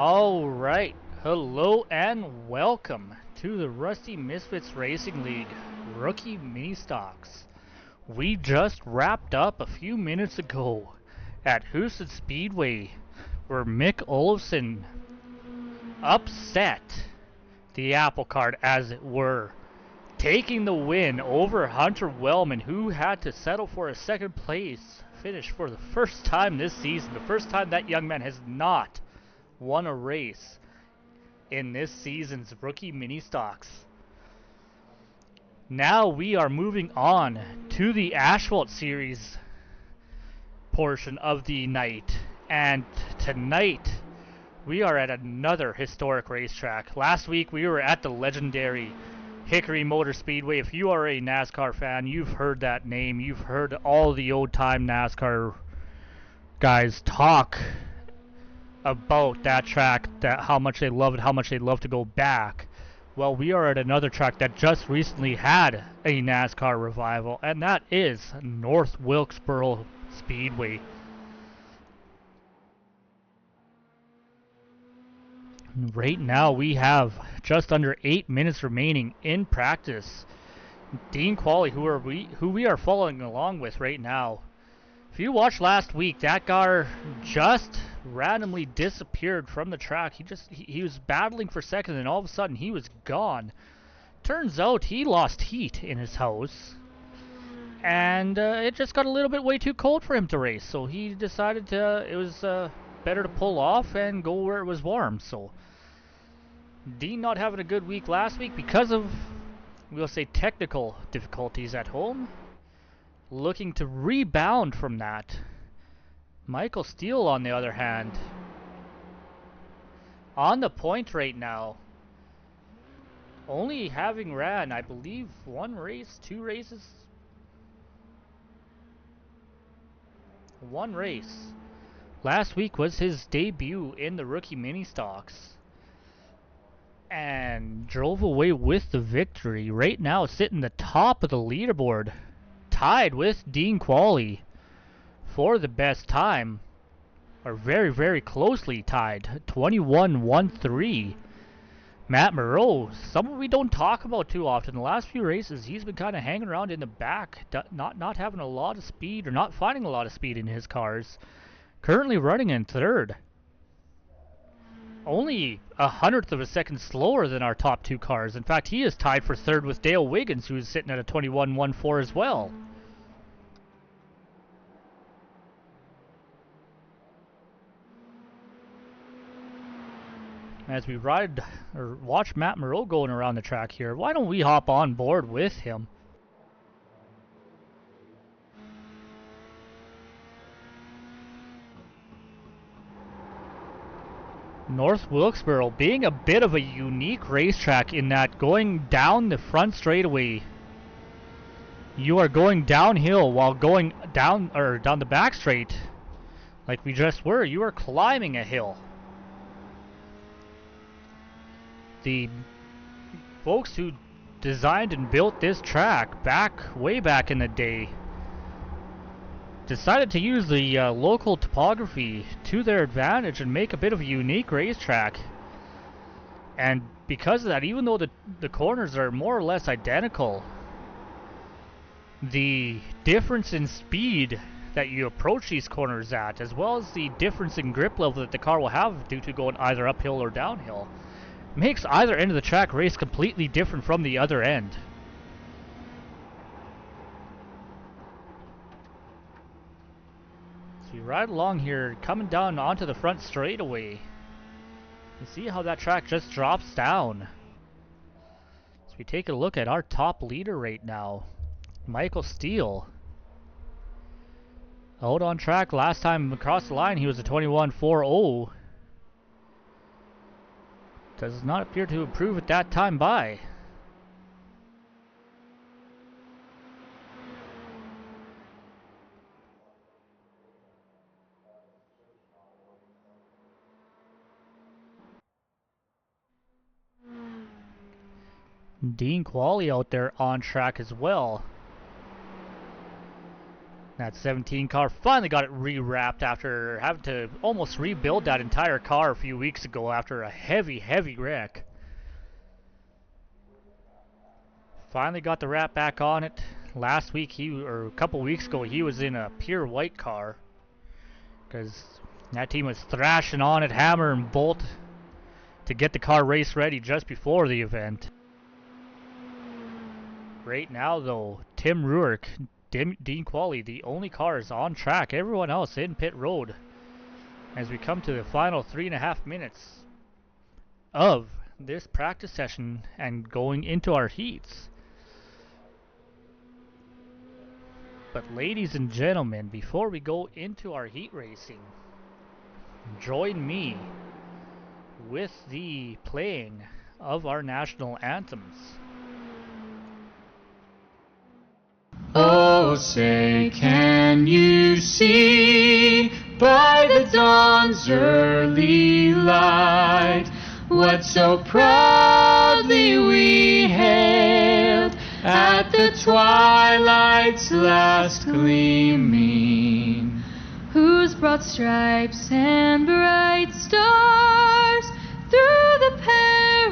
Alright, hello and welcome to the Rusty Misfits Racing League Rookie Mini Stocks. We just wrapped up a few minutes ago at Hickory Speedway, where Mick Olofsson upset the apple cart, as it were, taking the win over Hunter Wellman, who had to settle for a second place finish for the first time this season. The first time that young man has not won a race in this season's Rookie Mini Stocks. Now we are moving on to the Asphalt Series portion of the night, and tonight we are at another historic racetrack. Last week we were at the legendary Hickory Motor Speedway. If you are a NASCAR fan, you've heard that name. You've heard all the old-time NASCAR guys talk about that track, that how much they love it, how much they love to go back. Well, we are at another track that just recently had a NASCAR revival, and that is North Wilkesboro Speedway. Right now we have just under 8 minutes remaining in practice. Dean Qualley, who we are following along with right now. If you watched last week, that car just randomly disappeared from the track. He was battling for second, and all of a sudden he was gone. Turns out he lost heat in his house, and it just got a little bit way too cold for him to race. So he decided it was better to pull off and go where it was warm. So Dean not having a good week last week because of, we'll say, technical difficulties at home. Looking to rebound from that. Michael Steele, on the other hand, on the point right now, only having ran, I believe, one race, two races? One race. Last week was his debut in the Rookie Mini Stocks, and drove away with the victory. Right now sitting the top of the leaderboard, tied with Dean Qualley for the best time, or very, very closely tied, 21-1-3. Matt Moreau, someone we don't talk about too often. The last few races, he's been kind of hanging around in the back, not having a lot of speed, or not finding a lot of speed in his cars. Currently running in third. Only 1/100 of a second slower than our top two cars. In fact, he is tied for third with Dale Wiggins, who is sitting at a 21-1-4 as well. As we ride or watch Matt Moreau going around the track here, why don't we hop on board with him? North Wilkesboro being a bit of a unique racetrack in that going down the front straightaway, you are going downhill, while going down the back straight, like we just were, you are climbing a hill. The folks who designed and built this track way back in the day decided to use the local topography to their advantage and make a bit of a unique racetrack. And because of that, even though the corners are more or less identical, the difference in speed that you approach these corners at, as well as the difference in grip level that the car will have due to going either uphill or downhill, makes either end of the track race completely different from the other end. So we ride along here, coming down onto the front straightaway. You see how that track just drops down. So we take a look at our top leader right now, Michael Steele. Out on track last time across the line, he was a 21-4-0. Does not appear to improve at that time by. Dean Qualley out there on track as well. That 17 car finally got it rewrapped after having to almost rebuild that entire car a few weeks ago after a heavy wreck. Finally got the wrap back on it. Last week, or a couple weeks ago, he was in a pure white car because that team was thrashing on it, hammer and bolt, to get the car race ready just before the event. Right now, though, Tim Ruark, Dean Qualley, the only cars on track, everyone else in pit road, as we come to the final 3.5 minutes of this practice session and going into our heats. But ladies and gentlemen, before we go into our heat racing, join me with the playing of our national anthems. Oh, say, can you see by the dawn's early light what so proudly we hailed at the twilight's last gleaming, whose broad stripes and bright stars through the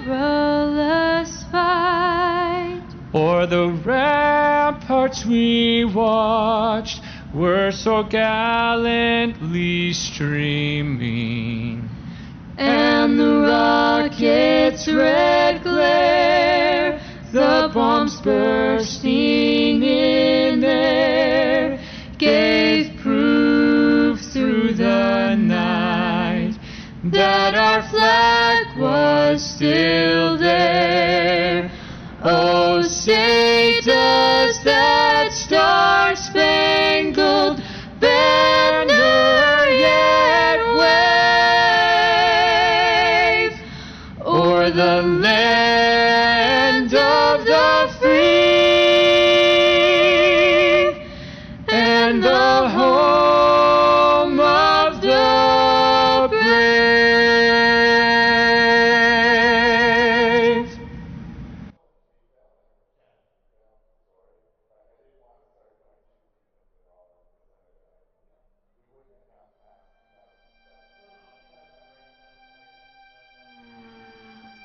perilous fight o'er the ramparts we watched were so gallantly streaming, and the rocket's red glare, the bombs bursting in air, gave proof through the night that our flag was still there. Oh, say, does that star-spangled banner yet wave o'er the land of the free and the home of the brave?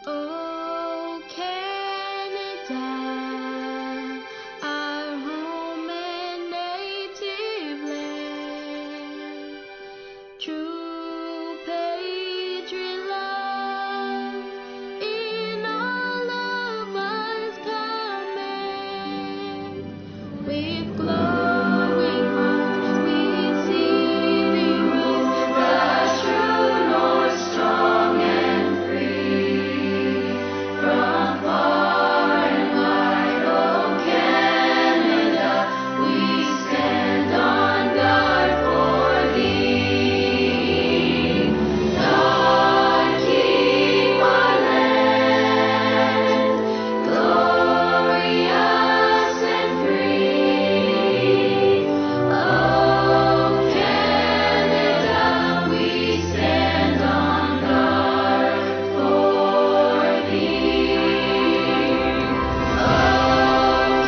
Oh, Canada, our home and native land, true patriot love in all of us command. With glowing hearts we see thee rise, the true North, strong and free. From far and wide, oh Canada, we stand on guard for thee. God keep our land glorious and free. Oh Canada, we stand on guard for thee. Oh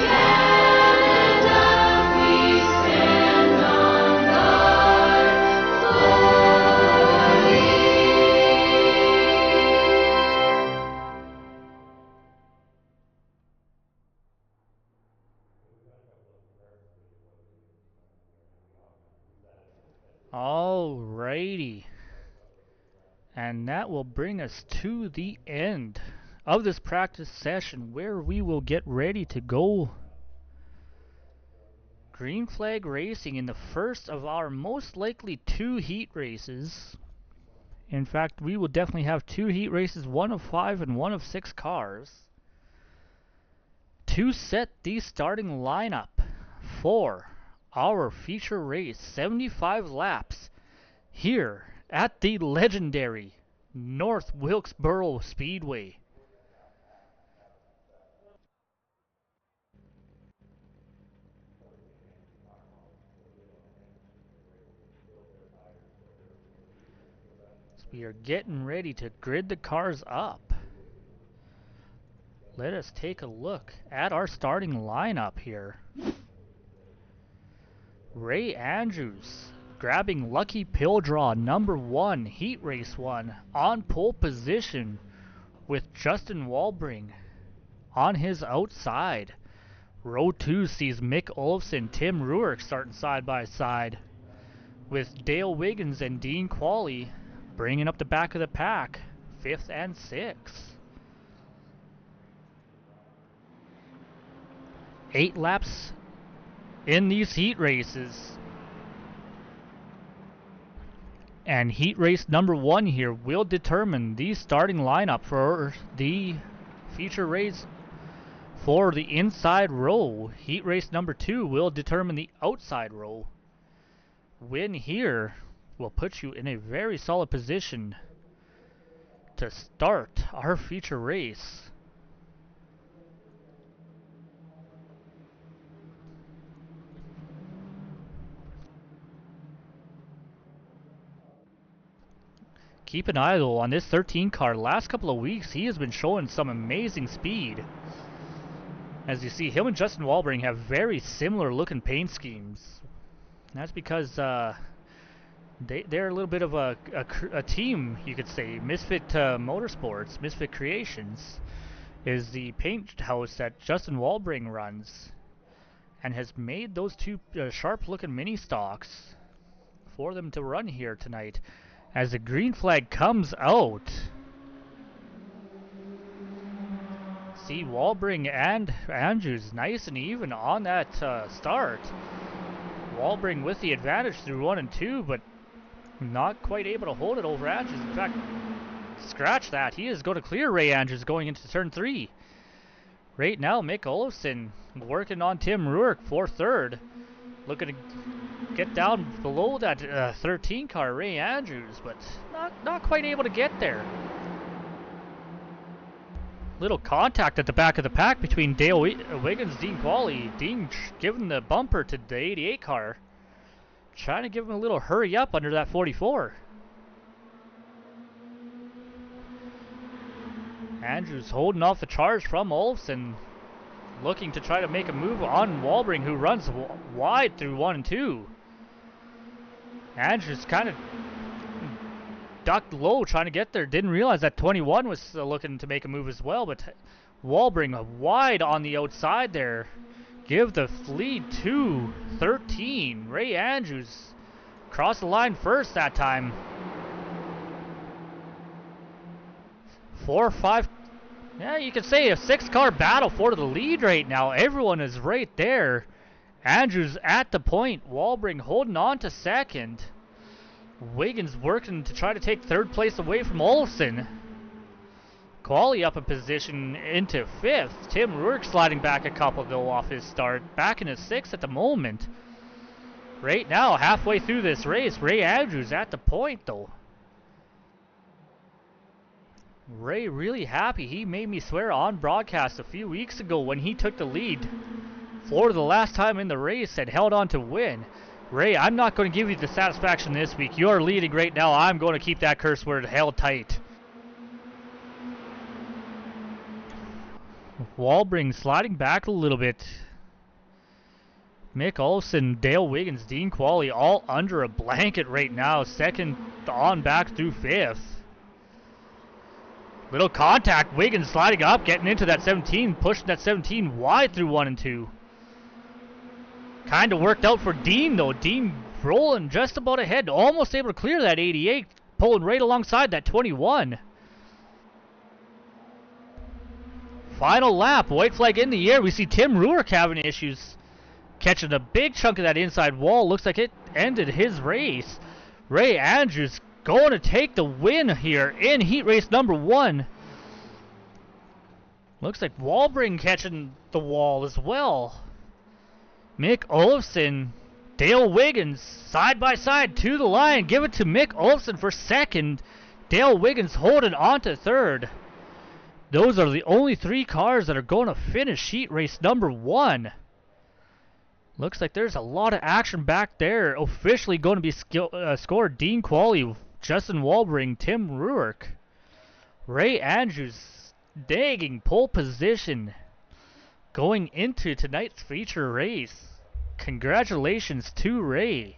Canada, we stand on guard for thee. Alrighty. And that will bring us to the end of this practice session where we will get ready to go green flag racing in the first of our most likely 2 heat races. In fact, we will definitely have 2 heat races, 1 of 5 and 1 of 6 cars, to set the starting lineup for our feature race, 75 laps, here at the legendary North Wilkesboro Speedway. So we are getting ready to grid the cars up. Let us take a look at our starting lineup here. Ray Andrews grabbing lucky pill draw number 1, heat race 1, on pole position with Justin Walbring on his outside. Row 2 sees Mick Olofsson, Tim Ruark starting side by side, with Dale Wiggins and Dean Qualley bringing up the back of the pack, 5th and 6th. 8 laps in these heat races. And heat race number 1 here will determine the starting lineup for the feature race for the inside row. Heat race number 2 will determine the outside row. Win here will put you in a very solid position to start our feature race. Keep an eye though on this 13 car. Last couple of weeks he has been showing some amazing speed. As you see, him and Justin Walbring have very similar looking paint schemes. That's because they're a little bit of a team, you could say. Misfit Motorsports, Misfit Creations, is the paint house that Justin Walbring runs, and has made those two sharp looking mini stocks for them to run here tonight. As the green flag comes out, see Walbring and Andrews nice and even on that start. Walbring with the advantage through 1 and 2, but not quite able to hold it over Andrews. In fact, scratch that. He is going to clear Ray Andrews going into turn 3. Right now, Mick Olofsson working on Tim Ruark for 3rd. Looking to get down below that 13 car, Ray Andrews, but not quite able to get there. Little contact at the back of the pack between Dale Wiggins, Dean Qualley. Dean giving the bumper to the 88 car, trying to give him a little hurry up under that 44. Andrews holding off the charge from Olofsson, looking to try to make a move on Walbring, who runs wide through 1 and 2. Andrews kind of ducked low trying to get there. Didn't realize that 21 was looking to make a move as well, but Walbring wide on the outside there. Give the lead to 13. Ray Andrews crossed the line first that time. 4 or 5. Yeah, you could say a 6-car battle for the lead right now. Everyone is right there. Andrews at the point. Walbring holding on to 2nd. Wiggins working to try to take 3rd place away from Olofsson. Qualley up a position into 5th. Tim Ruark sliding back a couple though off his start. Back in his 6th at the moment. Right now, halfway through this race, Ray Andrews at the point though. Ray really happy. He made me swear on broadcast a few weeks ago when he took the lead for the last time in the race and held on to win. Ray, I'm not going to give you the satisfaction this week. You're leading right now. I'm going to keep that curse word held tight. Walbring sliding back a little bit. Mick Olofsson, Dale Wiggins, Dean Qualley all under a blanket right now. 2nd on back through 5th. Little contact. Wiggins sliding up, getting into that 17, pushing that 17 wide through 1 and 2. Kind of worked out for Dean though. Dean rolling just about ahead, almost able to clear that 88, pulling right alongside that 21. Final lap, white flag in the air. We see Tim Ruark having issues catching a big chunk of that inside wall. Looks like it ended his race. Ray Andrews going to take the win here in heat race number 1. Looks like Walbring catching the wall as well. Mick Olofsson, Dale Wiggins, side by side to the line. Give it to Mick Olofsson for 2nd. Dale Wiggins holding on to 3rd. Those are the only 3 cars that are going to finish heat race number 1. Looks like there's a lot of action back there. Officially going to be scored. Dean Qualley, Justin Walbring, Tim Ruark. Ray Andrews dagging pole position going into tonight's feature race. Congratulations to Ray.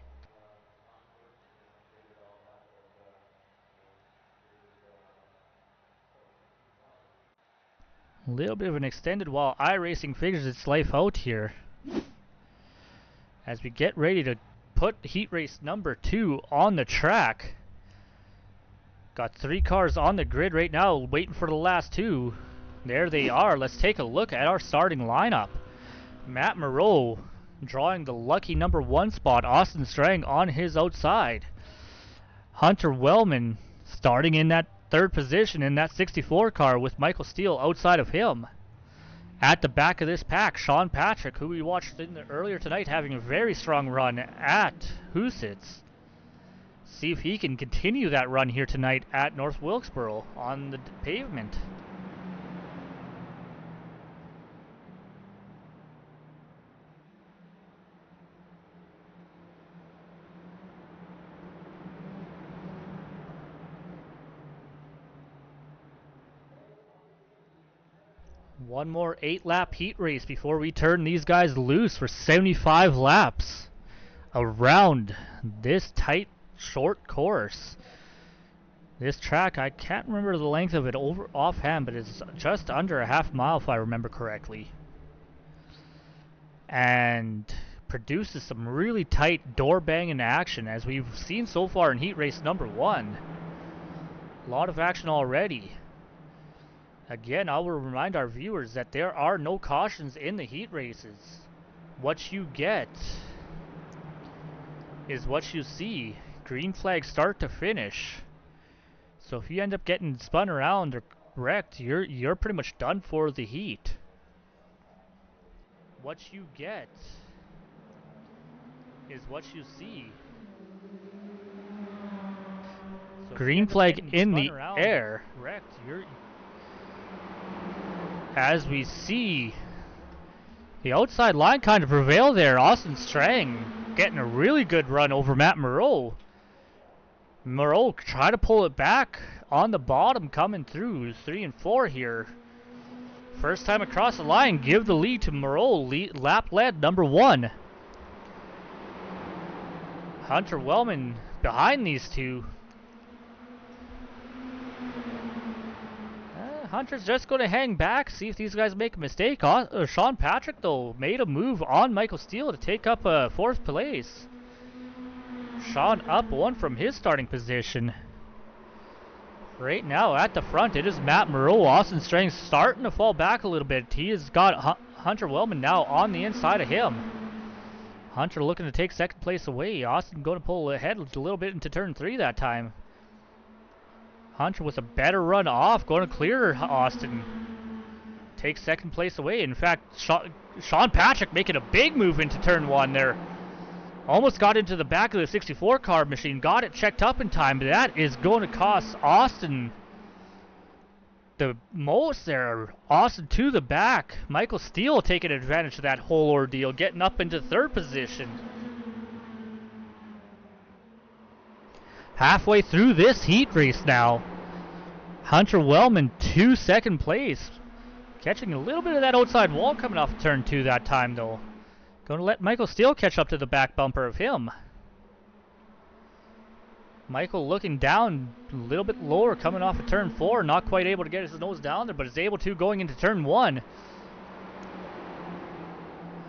A little bit of an extended while iRacing figures its life out here. As we get ready to put heat race number 2 on the track. Got 3 cars on the grid right now waiting for the last 2. There they are. Let's take a look at our starting lineup. Matt Moreau drawing the lucky number 1 spot. Austin Strang on his outside. Hunter Wellman starting in that 3rd position in that 64 car with Michael Steele outside of him. At the back of this pack, Sean Patrick, who we watched earlier tonight having a very strong run at Huset's. See if he can continue that run here tonight at North Wilkesboro on the pavement. One more 8-lap heat race before we turn these guys loose for 75 laps around this tight, short course. This track, I can't remember the length of it offhand, but it's just under a half mile if I remember correctly. And produces some really tight door banging action as we've seen so far in heat race number 1. A lot of action already. Again, I will remind our viewers that there are no cautions in the heat races. What you get is what you see. Green flag start to finish. So if you end up getting spun around or wrecked, you're pretty much done for the heat. What you get is what you see. So green flag in the air. Wrecked, as we see the outside line kind of prevail there. Austin Strang getting a really good run over Matt Moreau. Moreau try to pull it back on the bottom coming through 3 and 4 here. First time across the line, give the lead to Moreau, lap led number 1. Hunter Wellman behind these two. Hunter's just going to hang back, see if these guys make a mistake. Sean Patrick, though, made a move on Michael Steele to take up 4th place. Sean up 1 from his starting position. Right now, at the front, it is Matt Moreau. Austin Strang starting to fall back a little bit. He has got Hunter Wellman now on the inside of him. Hunter looking to take 2nd place away. Austin going to pull ahead a little bit into turn 3 that time. Hunter with a better run off, going to clear Austin. Takes 2nd place away. In fact, Sean Patrick making a big move into turn 1 there. Almost got into the back of the 64 car machine. Got it checked up in time, but that is going to cost Austin the most there. Austin to the back. Michael Steele taking advantage of that whole ordeal, getting up into 3rd position. Halfway through this heat race now. Hunter Wellman to 2nd place. Catching a little bit of that outside wall coming off turn 2 that time though. Going to let Michael Steele catch up to the back bumper of him. Michael looking down a little bit lower coming off of turn 4. Not quite able to get his nose down there, but is able to going into turn 1.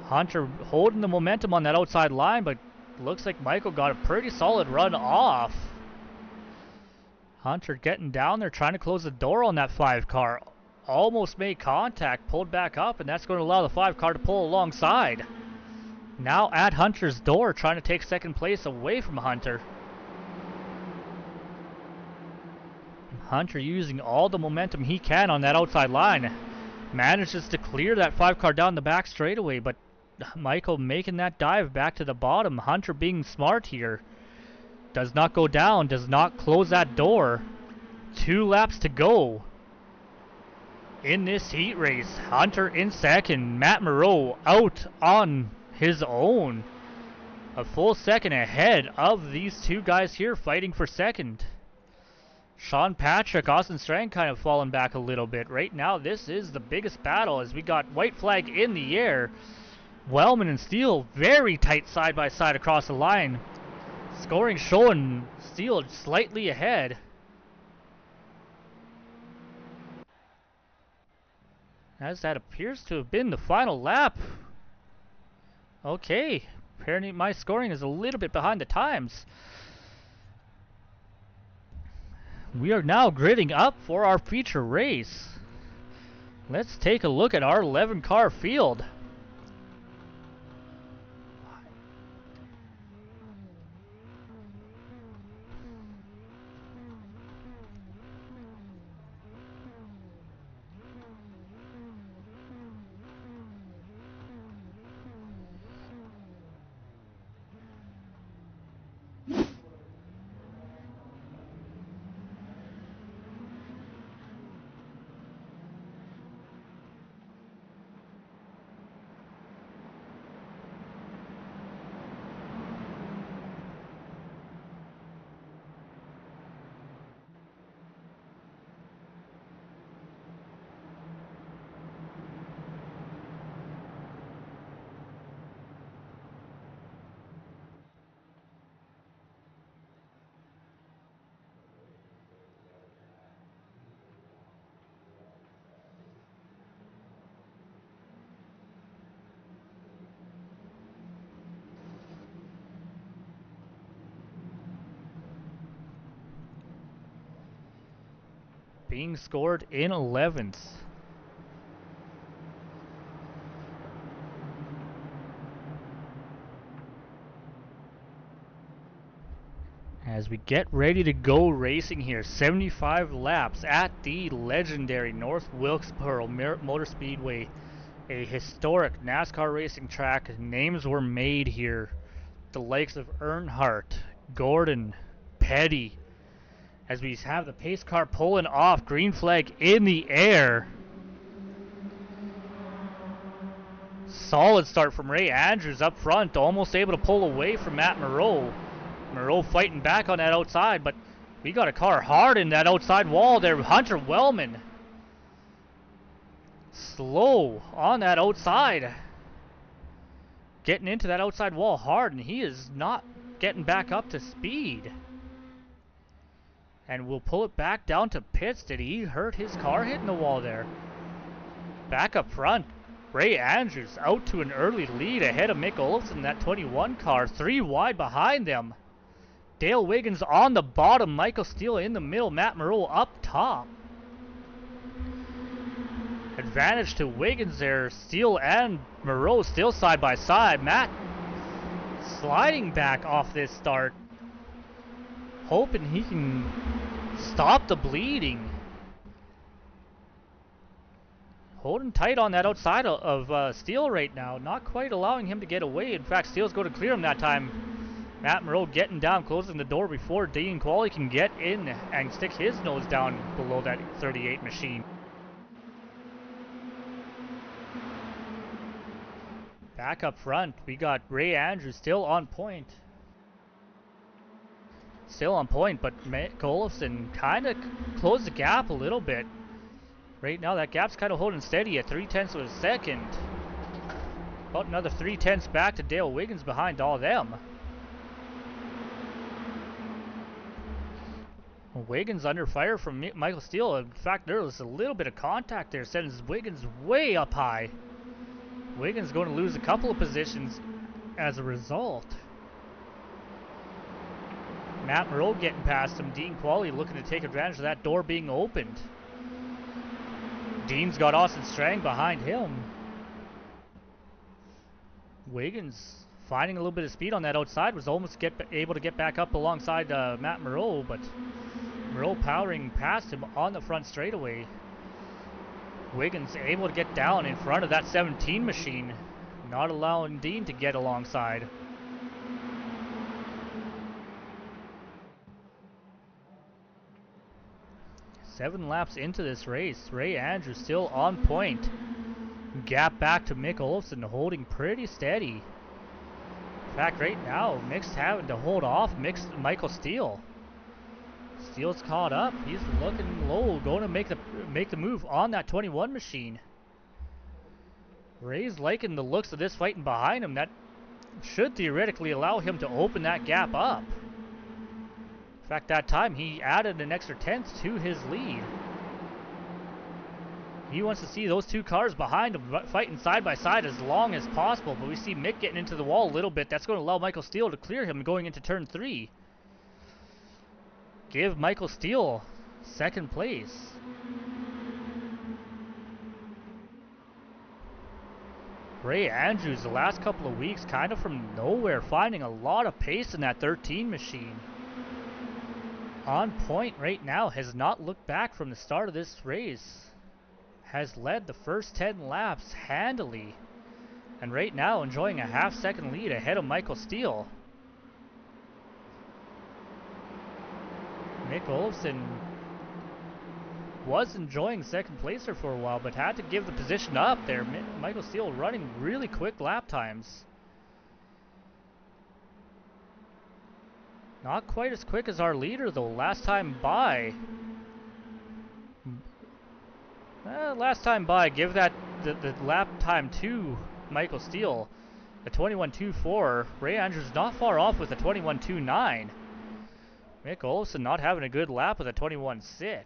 Hunter holding the momentum on that outside line, but looks like Michael got a pretty solid run off. Hunter getting down there, trying to close the door on that 5 car. Almost made contact, pulled back up, and that's going to allow the 5 car to pull alongside. Now at Hunter's door, trying to take 2nd place away from Hunter. Hunter using all the momentum he can on that outside line. Manages to clear that 5 car down the back straightaway, but Michael making that dive back to the bottom. Hunter being smart here. Does not go down, does not close that door. 2 laps to go in this heat race. Hunter in 2nd. Matt Moreau out on his own. A full 2nd ahead of these 2 guys here fighting for 2nd. Sean Patrick, Austin Strang kind of falling back a little bit. Right now, this is the biggest battle as we got white flag in the air. Wellman and Steele very tight side by side across the line. Scoring showing Steele slightly ahead. As that appears to have been the final lap. Okay, apparently my scoring is a little bit behind the times. We are now gridding up for our feature race. Let's take a look at our 11 car field. Being scored in 11th. As we get ready to go racing here, 75 laps at the legendary North Wilkesboro Motor Speedway, a historic NASCAR racing track. Names were made here. The likes of Earnhardt, Gordon, Petty. As we have the pace car pulling off, green flag in the air. Solid start from Ray Andrews up front, almost able to pull away from Matt Moreau. Moreau fighting back on that outside, but we got a car hard in that outside wall there. Hunter Wellman slow on that outside, getting into that outside wall hard, and he is not getting back up to speed. And we'll pull it back down to pits. Did he hurt his car hitting the wall there? Back up front, Ray Andrews out to an early lead ahead of Mick Olofsson, that 21 car, 3 wide behind them. Dale Wiggins on the bottom, Michael Steele in the middle, Matt Moreau up top. Advantage to Wiggins there, Steele and Moreau still side by side. Matt sliding back off this start, hoping he can stop the bleeding. Holding tight on that outside of Steele right now, not quite allowing him to get away. In fact, Steele's going to clear him that time. Matt Moreau getting down, closing the door before Dean Qualley can get in and stick his nose down below that 38 machine. Back up front, we got Ray Andrews still on point. Still on point, but Mick Olofsson kind of closed the gap a little bit. Right now, that gap's kind of holding steady at 0.3 of a second. About another 0.3 back to Dale Wiggins behind all them. Wiggins under fire from Michael Steele. In fact, there was a little bit of contact there, sends Wiggins way up high. Wiggins going to lose a couple of positions as a result. Matt Moreau getting past him. Dean Qualley looking to take advantage of that door being opened. Dean's got Austin Strang behind him. Wiggins finding a little bit of speed on that outside, was almost able to get back up alongside Matt Moreau, but Moreau powering past him on the front straightaway. Wiggins able to get down in front of that 17 machine, not allowing Dean to get alongside. Seven laps into this race, Ray Andrews still on point. Gap back to Mick Olofsson, holding pretty steady. In fact, right now, Mick's having to hold off Michael Steele. Steele's caught up. He's looking low, going to make the move on that 21 machine. Ray's liking the looks of this fighting behind him. That should theoretically allow him to open that gap up. In fact, that time he added an extra tenth to his lead. He wants to see those two cars behind him fighting side by side as long as possible, but we see Mick getting into the wall a little bit. That's going to allow Michael Steele to clear him going into turn 3. Give Michael Steele second place. Ray Andrews, the last couple of weeks, kind of from nowhere, finding a lot of pace in that 13 machine. On point right now, has not looked back from the start of this race. Has led the first 10 laps handily. And right now enjoying a half-second lead ahead of Michael Steele. Nick Olofsson was enjoying second place there for a while, but had to give the position up there. Michael Steele running really quick lap times. Not quite as quick as our leader though. Last time by, give that the lap time to Michael Steele, a 21.24. Ray Andrews not far off with a 21.29. Mick Olofsson not having a good lap with a 21.6.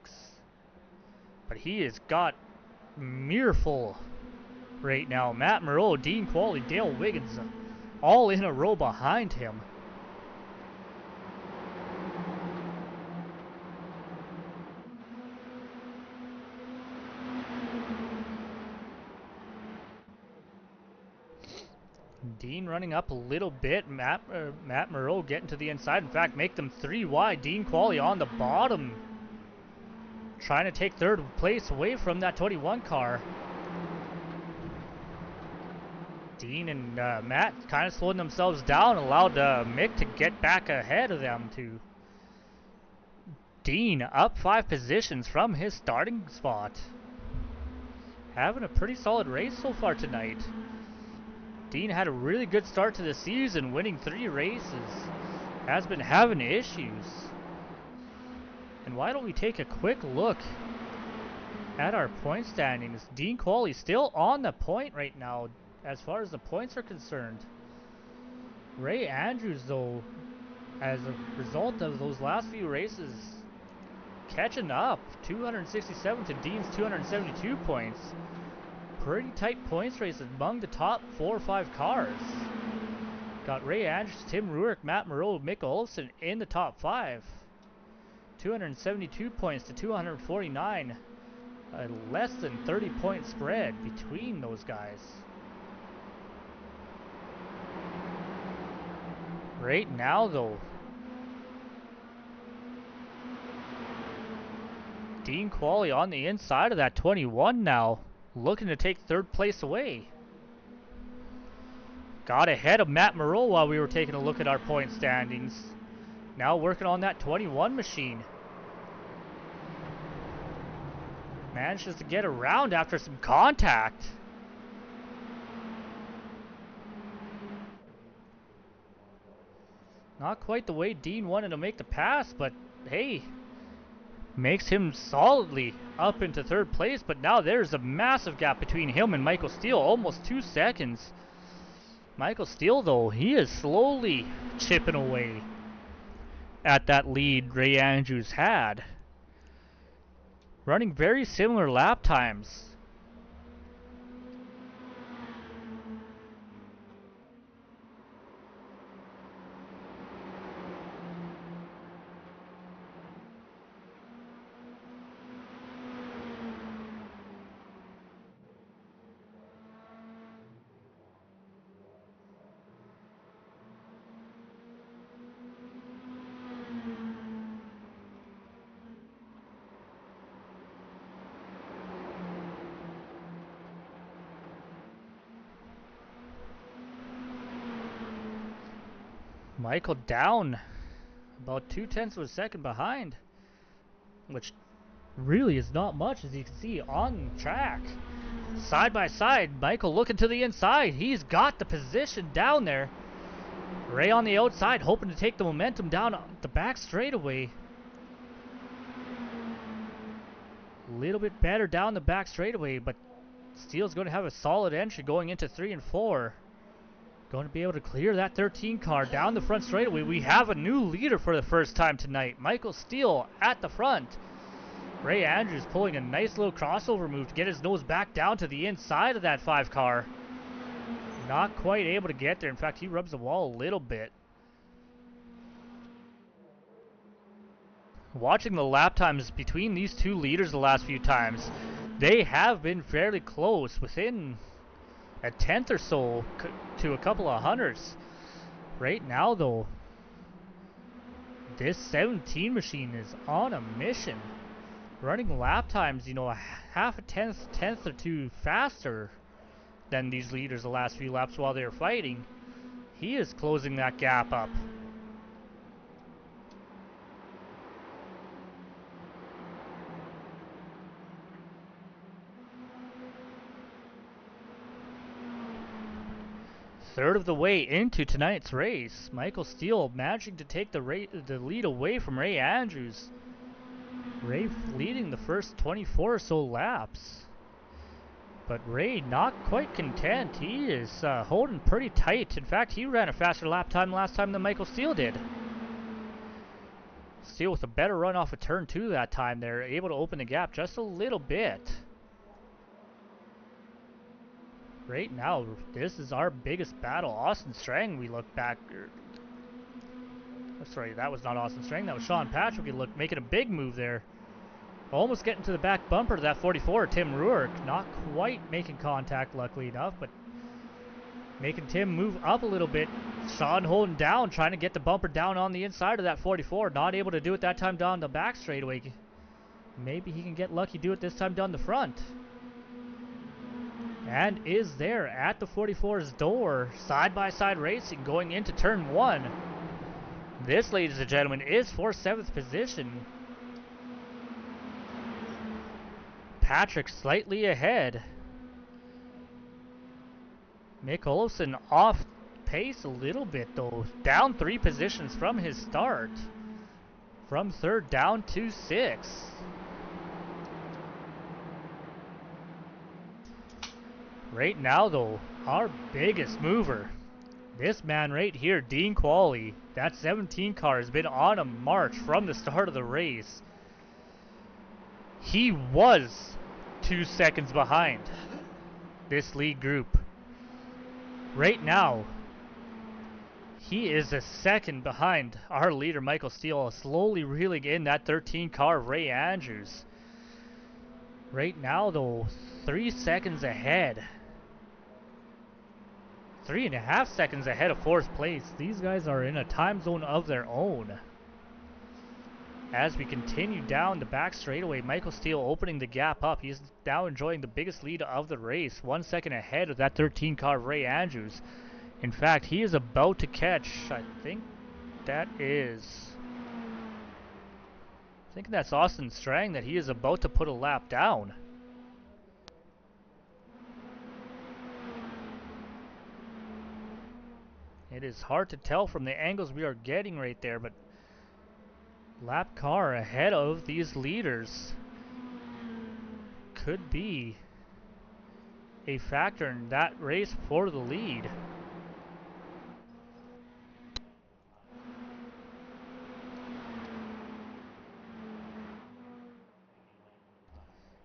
But he has got Mirful right now. Matt Moreau, Dean Qualley, Dale Wiggins, all in a row behind him. Dean running up a little bit. Matt Moreau getting to the inside. In fact, make them 3 wide. Dean Qualley on the bottom, trying to take third place away from that 21 car. Dean and Matt kind of slowing themselves down, allowed Mick to get back ahead of them. To Dean up 5 positions from his starting spot. Having a pretty solid race so far tonight. Dean had a really good start to the season, winning 3 races. Has been having issues. And why don't we take a quick look at our point standings? Dean Qualley still on the point right now as far as the points are concerned. Ray Andrews, though, as a result of those last few races, catching up. 267 to Dean's 272 points. Pretty tight points race among the top 4 or 5 cars. Got Ray Andrews, Tim Ruark, Matt Moreau, Mick Olofsson in the top 5. 272 points to 249. A less than 30 point spread between those guys. Right now though, Dean Qualley on the inside of that 21 now, looking to take third place away. Got ahead of Matt Moreau while we were taking a look at our point standings. Now working on that 21 machine. Manages to get around after some contact. Not quite the way Dean wanted to make the pass, but hey, makes him solidly up into third place. But now there's a massive gap between him and Michael Steele, almost 2 seconds. Michael Steele, though, he is slowly chipping away at that lead Ray Andrews had. Running very similar lap times. Michael down about 0.2 of a second behind, which really is not much, as you can see on track. Side by side, Michael looking to the inside. He's got the position down there. Ray on the outside, hoping to take the momentum down the back straightaway. A little bit better down the back straightaway, but Steele's going to have a solid entry going into 3 and 4. Going to be able to clear that 13 car down the front straightaway. We have a new leader for the first time tonight. Michael Steele at the front. Ray Andrews pulling a nice little crossover move to get his nose back down to the inside of that 5 car. Not quite able to get there. In fact, he rubs the wall a little bit. Watching the lap times between these two leaders the last few times, they have been fairly close, within a tenth or so to a couple of hundreds. Right now, though, this 17 machine is on a mission. Running lap times, you know, a half a tenth or two faster than these leaders the last few laps while they're fighting. He is closing that gap up. Third of the way into tonight's race, Michael Steele managing to take the lead away from Ray Andrews. Ray leading the first 24 or so laps. But Ray not quite content. He is holding pretty tight. In fact, he ran a faster lap time last time than Michael Steele did. Steele with a better run off of turn 2 that time. They're able to open the gap just a little bit. Right now, this is our biggest battle. Austin Strang, we look back. Sorry, that was not Austin Strang. That was Sean Patrick. We look making a big move there. Almost getting to the back bumper to that 44. Tim Ruark not quite making contact, luckily enough, but making Tim move up a little bit. Sean holding down, trying to get the bumper down on the inside of that 44. Not able to do it that time down the back straightaway. Maybe he can get lucky, do it this time down the front. And is there at the 44's door, side-by-side racing going into turn 1. This, ladies and gentlemen, is for 7th position. Patrick slightly ahead. Mick Olofsson off pace a little bit though. Down 3 positions from his start. From 3rd down to 6th. Right now, though, our biggest mover, this man right here, Dean Qualley, that 17 car has been on a march from the start of the race. He was 2 seconds behind this lead group. Right now, he is a second behind our leader, Michael Steele, slowly reeling in that 13 car of Ray Andrews. Right now, though, 3 seconds ahead. 3.5 seconds ahead of 4th place. These guys are in a time zone of their own. As we continue down the back straightaway, Michael Steele opening the gap up. He's now enjoying the biggest lead of the race. 1 second ahead of that 13 car of Ray Andrews. In fact, he is about to catch, I think that's Austin Strang, that he is about to put a lap down. It is hard to tell from the angles we are getting right there, but lap car ahead of these leaders could be a factor in that race for the lead.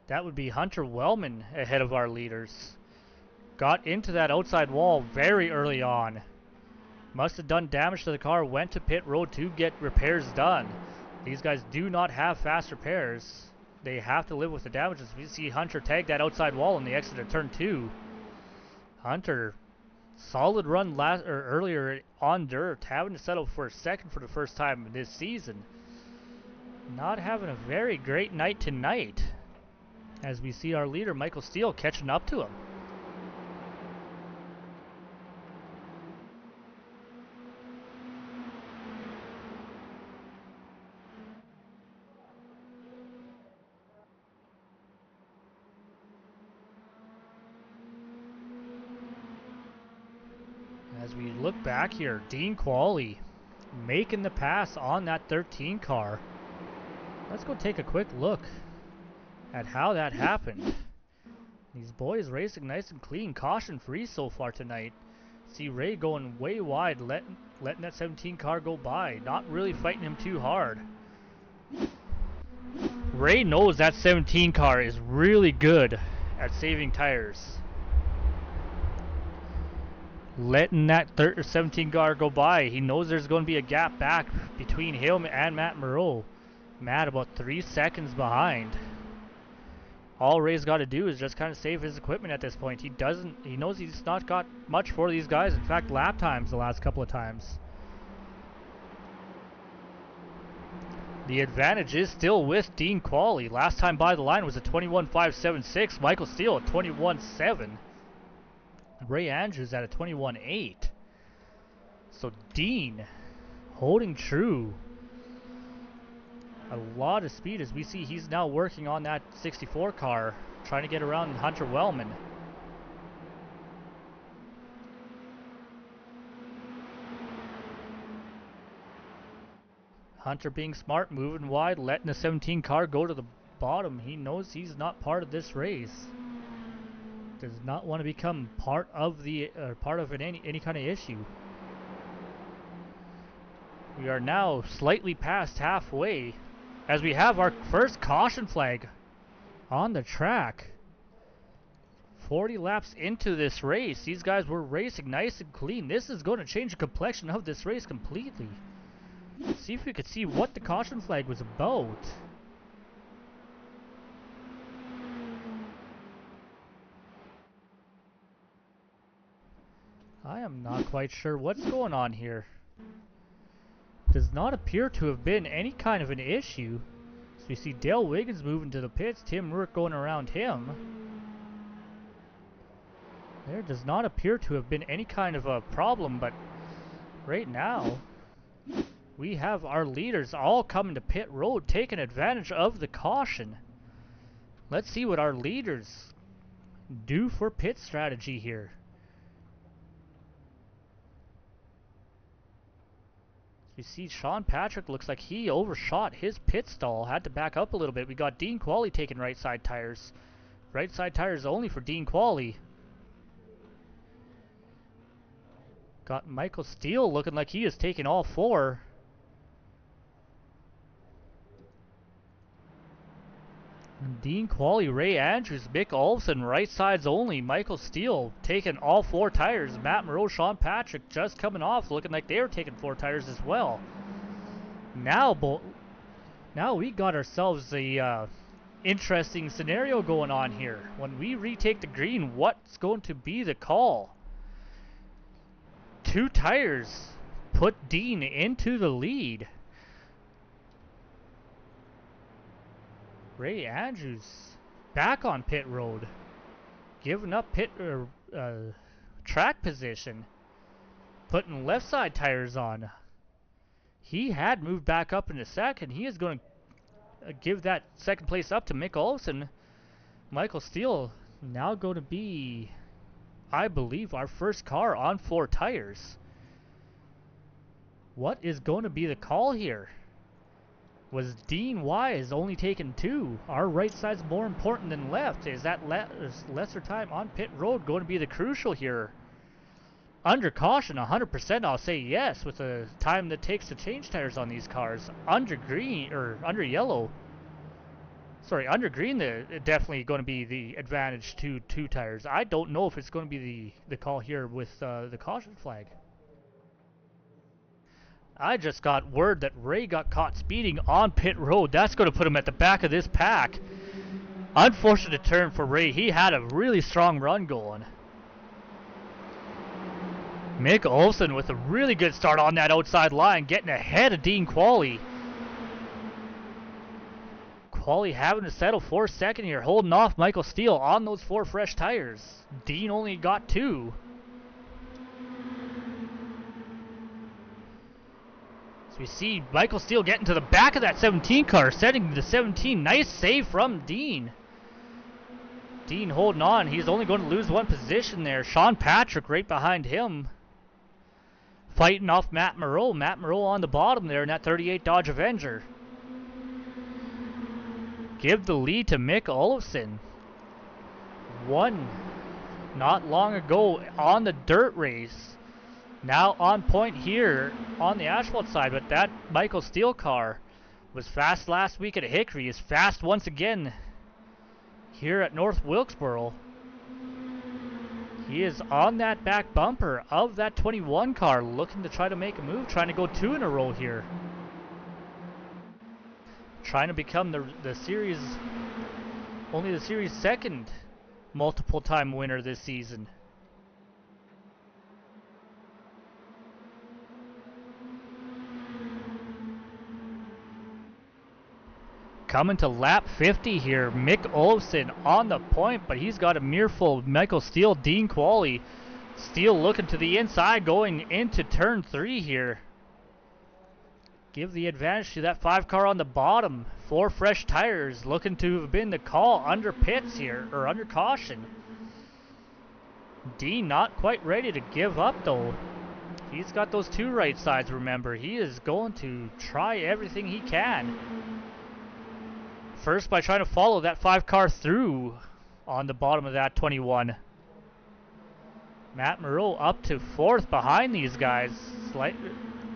That would be Hunter Wellman ahead of our leaders. Got into that outside wall very early on. Must have done damage to the car, went to pit road to get repairs done. These guys do not have fast repairs. They have to live with the damages. We see Hunter tag that outside wall in the exit of turn 2. Hunter, solid run earlier on dirt, having to settle for a second for the first time this season. Not having a very great night tonight, as we see our leader Michael Steele catching up to him. As we look back here, Dean Qualley making the pass on that 13 car. Let's go take a quick look at how that happened. These boys racing nice and clean, caution free so far tonight. See Ray going way wide, letting that 17 car go by, not really fighting him too hard. Ray knows that 17 car is really good at saving tires. Letting that 17 car go by, he knows there's going to be a gap back between him and Matt Moreau. Matt about 3 seconds behind. All Ray's got to do is just kind of save his equipment at this point. He knows he's not got much for these guys. In fact, lap times the last couple of times. The advantage is still with Dean Qualley. Last time by the line was a 21.576. Michael Steele at 21.7. Ray Andrews at a 21.8. So Dean holding true. A lot of speed as we see he's now working on that 64 car, trying to get around Hunter Wellman. Hunter being smart, moving wide, letting the 17 car go to the bottom. He knows he's not part of this race. Does not want to become part of any kind of issue. We are now slightly past halfway as we have our first caution flag on the track. 40 laps into this race. These guys were racing nice and clean. This is going to change the complexion of this race completely. Let's see if we could see what the caution flag was about. I am not quite sure what's going on here. Does not appear to have been any kind of an issue. So we see Dale Wiggins moving to the pits, Tim Rourke going around him. There does not appear to have been any kind of a problem, but right now we have our leaders all coming to pit road, taking advantage of the caution. Let's see what our leaders do for pit strategy here. You see Sean Patrick looks like he overshot his pit stall, had to back up a little bit. We got Dean Qualley taking right side tires. Right side tires only for Dean Qualley. Got Michael Steele looking like he is taking all four. Dean Qualley, Ray Andrews, Mick Olson, right sides only. Michael Steele taking all four tires. Matt Moreau, Sean Patrick just coming off, looking like they were taking four tires as well. Now we got ourselves a interesting scenario going on here. When we retake the green, what's going to be the call? Two tires put Dean into the lead. Ray Andrews back on pit road, giving up track position, putting left side tires on. He had moved back up into second. He is going to give that second place up to Mick Olson. Michael Steele now going to be, I believe, our first car on four tires. What is going to be the call here? Was Dean Wise only taking two? Our right side's more important than left. Is that lesser time on pit road going to be the crucial here? Under caution, 100%, I'll say yes, with the time that takes to change tires on these cars. Under green, or under yellow. Sorry, under green, definitely going to be the advantage to two tires. I don't know if it's going to be the call here with the caution flag. I just got word that Ray got caught speeding on pit road. That's going to put him at the back of this pack. Unfortunate turn for Ray. He had a really strong run going. Mick Olson with a really good start on that outside line, getting ahead of Dean Qualley. Qualley having to settle for second here, holding off Michael Steele on those four fresh tires. Dean only got two. We see Michael Steele getting to the back of that 17 car, setting the 17. Nice save from Dean. Dean holding on. He's only going to lose one position there. Sean Patrick right behind him, fighting off Matt Moreau. Matt Moreau on the bottom there in that 38 Dodge Avenger. Give the lead to Mick Olofsson. won not long ago on the dirt race. Now on point here on the asphalt side, but that Michael Steele car was fast last week at Hickory, is fast once again here at North Wilkesboro. He is on that back bumper of that 21 car, looking to try to make a move, trying to go 2 in a row here. Trying to become the series, only the series' second multiple time winner this season. Coming to lap 50 here, Mick Olofsson on the point, but he's got a mirrorful of Michael Steele, Dean Qualley. Steele looking to the inside, going into turn 3 here. Give the advantage to that 5 car on the bottom. 4 fresh tires, looking to have been the call under pits here, or under caution. Dean not quite ready to give up though. He's got those 2 right sides, remember. He is going to try everything he can. First by trying to follow that 5 car through on the bottom of that 21. Matt Moreau up to 4th behind these guys.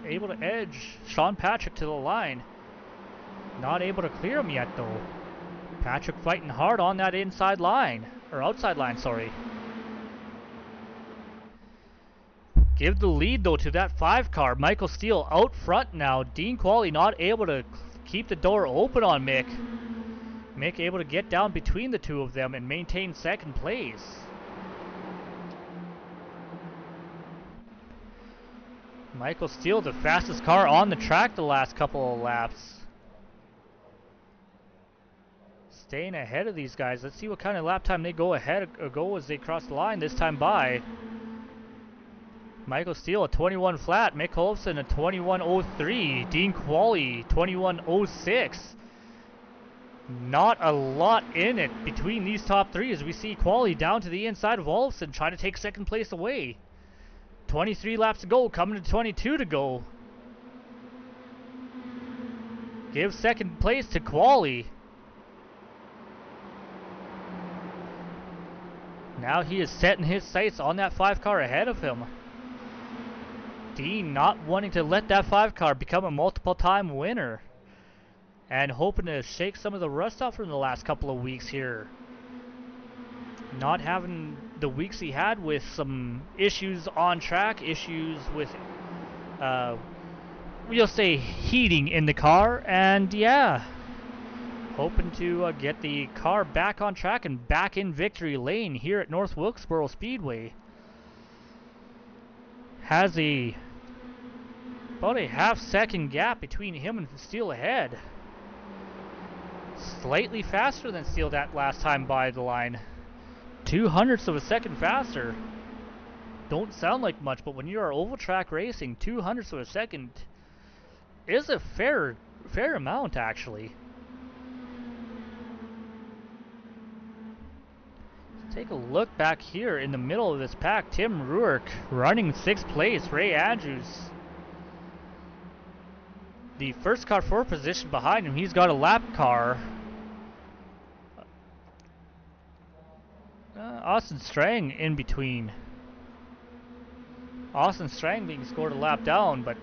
Able to edge Sean Patrick to the line. Not able to clear him yet though. Patrick fighting hard on that inside line. Or outside line, sorry. Give the lead though to that 5 car. Michael Steele out front now. Dean Qualley not able to keep the door open on Mick. Mick able to get down between the 2 of them and maintain second place. Michael Steele, the fastest car on the track the last couple of laps. Staying ahead of these guys. Let's see what kind of lap time they go ahead or go as they cross the line this time by. Michael Steele a 21 flat, Mick Olofsson a 21.03, Dean Qualley 21.06. Not a lot in it between these top 3 as we see Qualley down to the inside of Olofsson trying to take second place away. 23 laps to go, coming to 22 to go. Give second place to Qualley. Now he is setting his sights on that 5 car ahead of him. Dean not wanting to let that 5 car become a multiple time winner. And hoping to shake some of the rust off from the last couple of weeks here. Not having the weeks he had with some issues on track, issues with, we'll say heating in the car, and yeah, hoping to get the car back on track and back in victory lane here at North Wilkesboro Speedway. Has about a half-second gap between him and Steele ahead. Slightly faster than Steele that last time by the line. 0.02 of a second faster. Don't sound like much, but when you are oval track racing, 0.02 of a second is a fair amount actually. Let's take a look back here in the middle of this pack. Tim Ruark running 6th place. Ray Andrews, the first car 4 position behind him. He's got a lap car. Austin Strang in between. Austin Strang being scored a lap down, but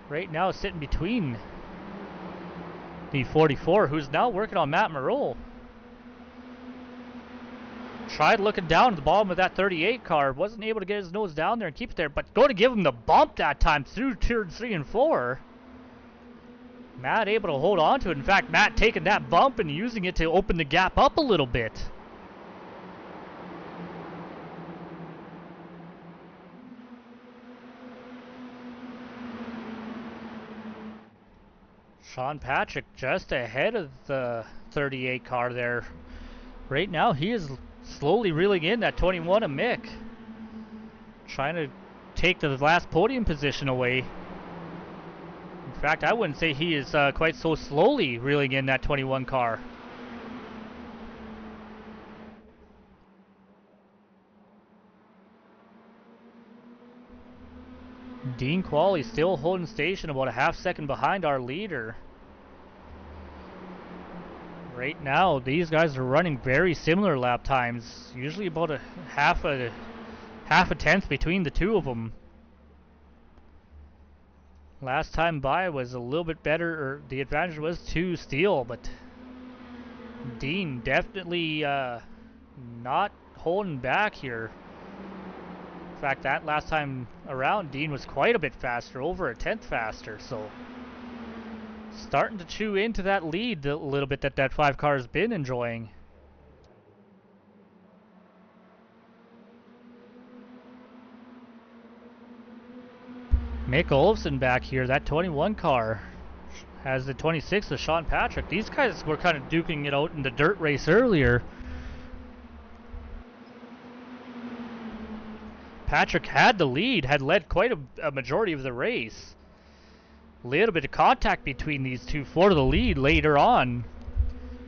right now sitting between the 44, who's now working on Matt Moreau. Tried looking down at the bottom of that 38 car, wasn't able to get his nose down there and keep it there, but going to give him the bump that time through turn 3 and 4. Matt able to hold on to it. In fact, Matt taking that bump and using it to open the gap up a little bit. Sean Patrick just ahead of the 38 car there. Right now he is slowly reeling in that 21 of Mick. Trying to take the last podium position away. In fact, I wouldn't say he is quite so slowly reeling in that 21 car. Dean Qualley still holding station about a half second behind our leader. Right now, these guys are running very similar lap times. Usually about a half a tenth between the two of them. Last time by was a little bit better, or the advantage was to Steele, but Dean definitely not holding back here. In fact, that last time around, Dean was quite a bit faster, over a tenth faster, so starting to chew into that lead a little bit that 5 car has been enjoying. Mick Olofsson back here, that 21 car has the 26 of Sean Patrick. These guys were kind of duking it out in the dirt race earlier. Patrick had the lead, had led quite a majority of the race. Little bit of contact between these two for the lead later on.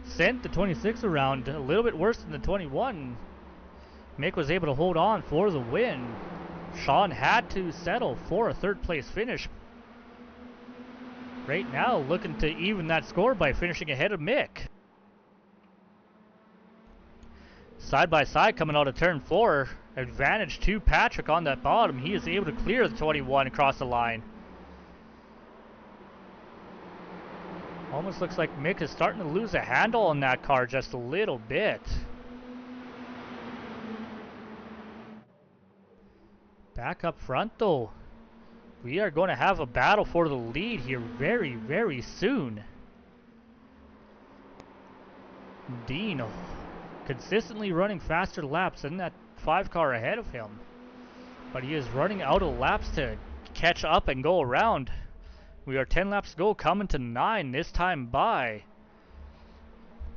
Sent the 26 around a little bit worse than the 21. Mick was able to hold on for the win. Sean had to settle for a third place finish. Right now looking to even that score by finishing ahead of Mick. Side by side coming out of turn 4. Advantage to Patrick on that bottom. He is able to clear the 21 across the line. Almost looks like Mick is starting to lose a handle on that car just a little bit. Back up front though. We are going to have a battle for the lead here very, very soon. Dean consistently running faster laps than that 5 car ahead of him. But he is running out of laps to catch up and go around. We are 10 laps to go, coming to 9 this time by.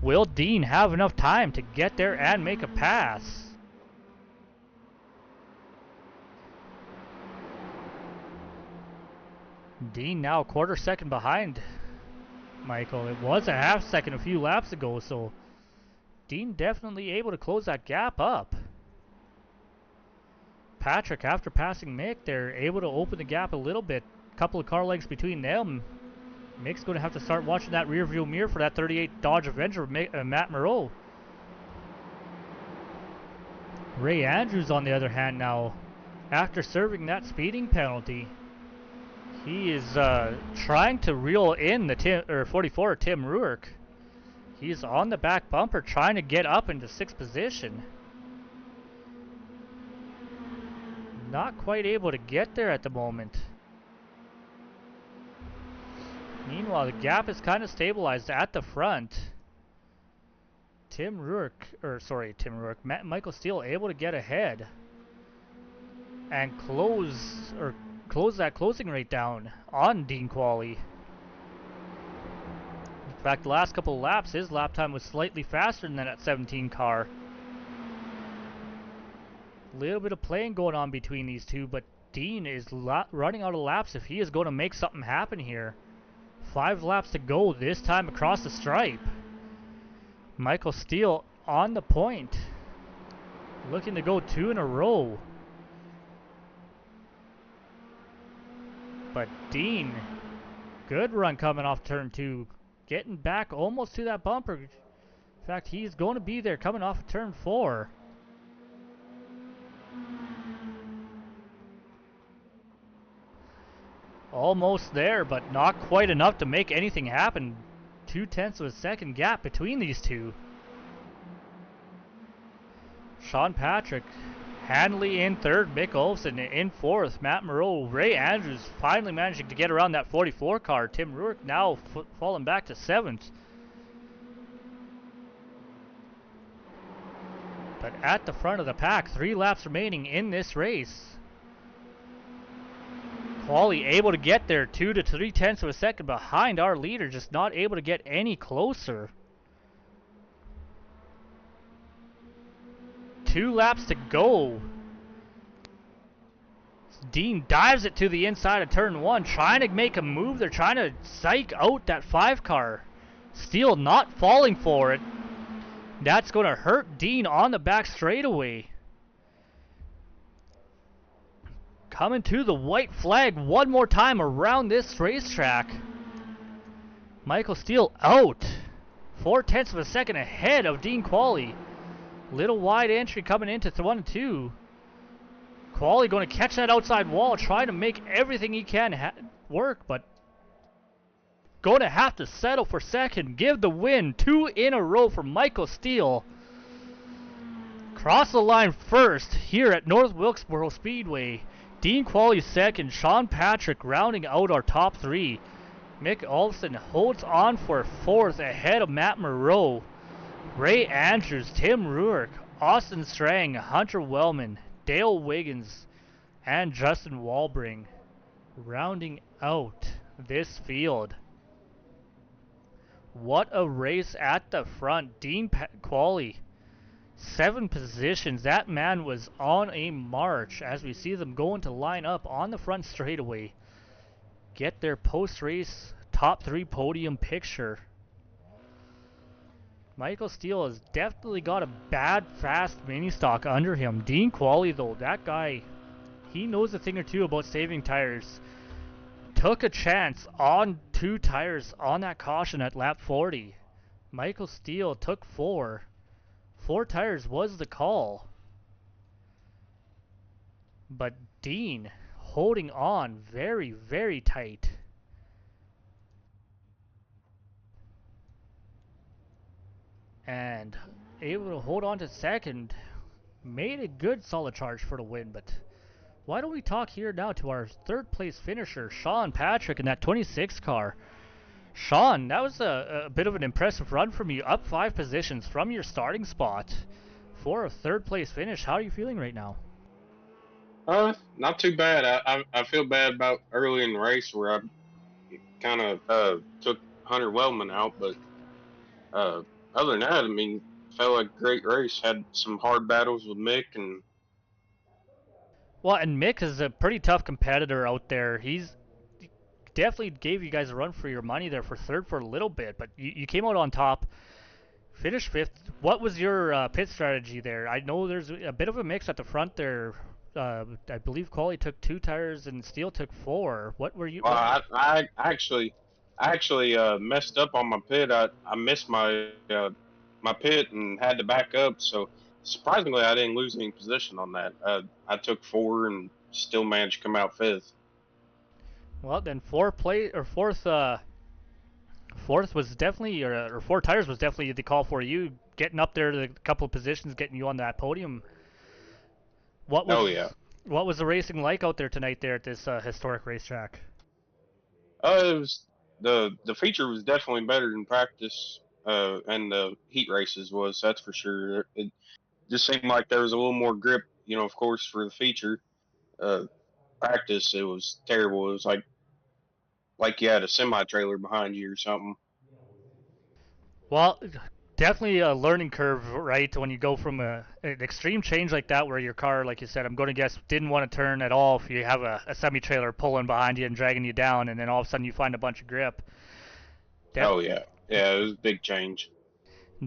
Will Dean have enough time to get there and make a pass? Dean now a quarter second behind Michael. It was a half second a few laps ago, so Dean definitely able to close that gap up. Patrick, after passing Mick, they're able to open the gap a little bit. Couple of car lengths between them. Mick's going to have to start watching that rear view mirror for that 38 Dodge Avenger, Matt Moreau. Ray Andrews, on the other hand, now, after serving that speeding penalty, he is trying to reel in the 44 Tim Ruark. He's on the back bumper trying to get up into 6th position. Not quite able to get there at the moment. Meanwhile, the gap is kind of stabilized at the front. Michael Steele able to get ahead and close that closing rate down on Dean Qualley. In fact, the last couple of laps, his lap time was slightly faster than that 17 car. Little bit of playing going on between these two, but Dean is running out of laps if he is going to make something happen here. 5 laps to go this time across the stripe. Michael Steele on the point. Looking to go 2 in a row. But Dean, good run coming off turn 2. Getting back almost to that bumper. In fact, he's going to be there coming off of turn 4. Almost there, but not quite enough to make anything happen. 0.2 of a second gap between these two. Sean Patrick handily in 3rd, Mick Olofsson in 4th, Matt Moreau, Ray Andrews finally managing to get around that 44 car. Tim Ruark now falling back to 7th. But at the front of the pack, 3 laps remaining in this race. Qualley able to get there 2 to 0.3 of a second behind our leader, just not able to get any closer. 2 laps to go. Dean dives it to the inside of turn 1, trying to make a move. They're trying to psych out that 5 car. Steele not falling for it. That's going to hurt Dean on the back straightaway. Coming to the white flag one more time around this racetrack. Michael Steele out 4/10 of a second ahead of Dean Qualley. Little wide entry coming into 1 and 2. Qualley going to catch that outside wall, trying to make everything he can work, but going to have to settle for second. Give the win. 2 in a row for Michael Steele. Cross the line first here at North Wilkesboro Speedway. Dean Qualley second. Sean Patrick rounding out our top 3. Mick Olson holds on for 4th ahead of Matt Moreau. Ray Andrews, Tim Ruark, Austin Strang, Hunter Wellman, Dale Wiggins, and Justin Walbring rounding out this field. What a race at the front. Dean Qualley, 7 positions. That man was on a march as we see them going to line up on the front straightaway. Get their post-race top 3 podium picture. Michael Steele has definitely got a bad, fast mini stock under him. Dean Qualley, though, that guy, he knows a thing or two about saving tires. Took a chance on 2 tires on that caution at lap 40. Michael Steele took 4. 4 tires was the call. But Dean holding on very, very tight. And able to hold on to second. Made a good solid charge for the win, but why don't we talk here now to our 3rd place finisher, Sean Patrick, in that 26 car. Sean, that was a bit of an impressive run from you, up 5 positions from your starting spot for a 3rd place finish. How are you feeling right now? Not too bad. I feel bad about early in the race where I kind of took Hunter Wellman out, but other than that, I mean, felt like a great race. Had some hard battles with Mick and. Well, and Mick is a pretty tough competitor out there. He's definitely gave you guys a run for your money there for 3rd for a little bit, but you came out on top, finished 5th. What was your pit strategy there? I know there's a bit of a mix at the front there. I believe Qualley took 2 tires and Steele took 4. What were you? Well, I actually messed up on my pit. I missed my my pit and had to back up. So surprisingly, I didn't lose any position on that. I took 4 and still managed to come out 5th. Well, then 4th was definitely, or 4 tires was definitely the call for you. Getting up there to a couple of positions, getting you on that podium. What was the racing like out there tonight there at this historic racetrack? It was the feature was definitely better than practice, and the heat races was, that's for sure. It just seemed like there was a little more grip, you know, of course, for the feature. Practice, it was terrible. It was like you had a semi-trailer behind you or something. Well, definitely a learning curve, right? When you go from an extreme change like that, where your car, like you said, I'm going to guess, didn't want to turn at all if you have a semi-trailer pulling behind you and dragging you down, and then all of a sudden you find a bunch of grip. Oh, yeah. Yeah, it was a big change.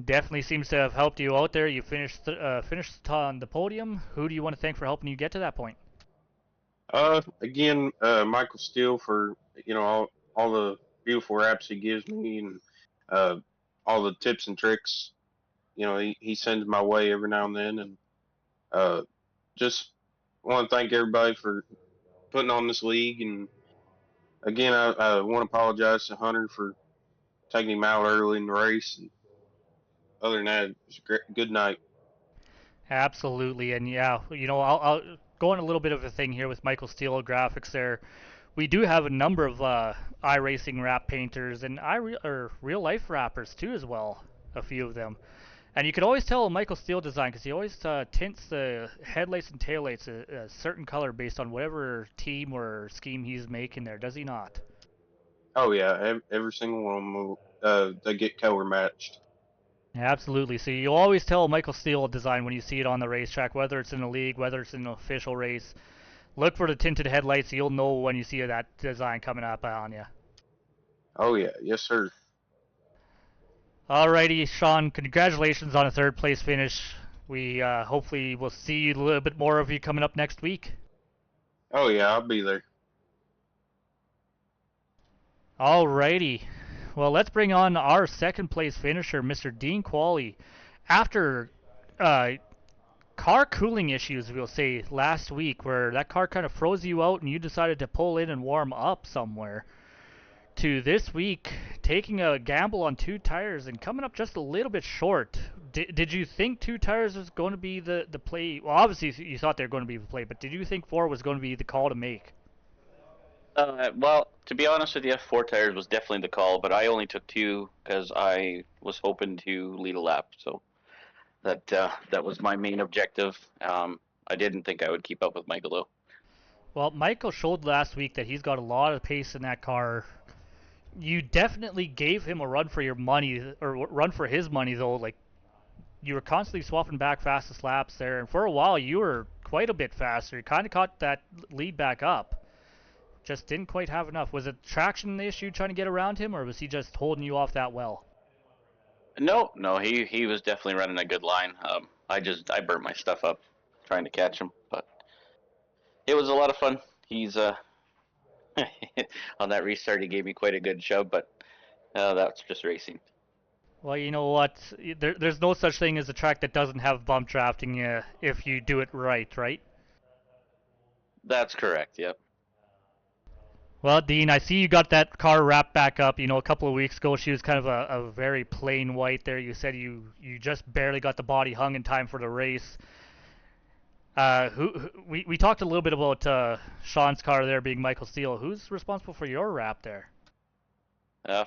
Definitely seems to have helped you out there. You finished on the podium. Who do you want to thank for helping you get to that point? Again, Michael Steele for, you know, all the beautiful raps he gives me and all the tips and tricks, you know, he sends my way every now and then. And just want to thank everybody for putting on this league. And again, I want to apologize to Hunter for taking him out early in the race. And other than that, it was a good night. Absolutely, and yeah, you know, I'll go on a little bit of a thing here with Michael Steele graphics there. We do have a number of iRacing wrap painters and real life wrappers too as well, a few of them. And you could always tell a Michael Steele design because he always tints the headlights and taillights a certain color based on whatever team or scheme he's making there, does he not? Oh yeah, every single one of them will, they get color matched. Absolutely. So you always tell Michael Steele design when you see it on the racetrack, whether it's in a league, whether it's in an official race. Look for the tinted headlights. You'll know when you see that design coming up on you. Oh yeah, yes sir. Alrighty, Sean. Congratulations on a 3rd place finish. We hopefully will see a little bit more of you coming up next week. Oh yeah, I'll be there. Alrighty. Well, let's bring on our second place finisher, Mr. Dean Qualley. After uh, car cooling issues, we'll say, last week, where that car kind of froze you out and you decided to pull in and warm up somewhere, to this week taking a gamble on 2 tires and coming up just a little bit short. Did you think 2 tires was going to be the play? Well, obviously you thought they were going to be the play, but did you think 4 was going to be the call to make? Well, to be honest with you, 4 tires was definitely the call, but I only took 2 because I was hoping to lead a lap. So that was my main objective. I didn't think I would keep up with Michael though. Well, Michael showed last week that he's got a lot of pace in that car. You definitely gave him a run for your money, or run for his money, though. Like, you were constantly swapping back fastest laps there, and for a while you were quite a bit faster. You kind of caught that lead back up. Just didn't quite have enough. Was it traction issue trying to get around him, or was he just holding you off that well? No, he was definitely running a good line. I burnt my stuff up trying to catch him, but it was a lot of fun. He's on that restart he gave me quite a good shove, but that's just racing. Well, you know what? There's no such thing as a track that doesn't have bump drafting if you do it right, right? That's correct. Yep. Well, Dean, I see you got that car wrapped back up. You know, a couple of weeks ago, she was kind of a very plain white there. You said you just barely got the body hung in time for the race. We talked a little bit about Sean's car there being Michael Steele. Who's responsible for your wrap there?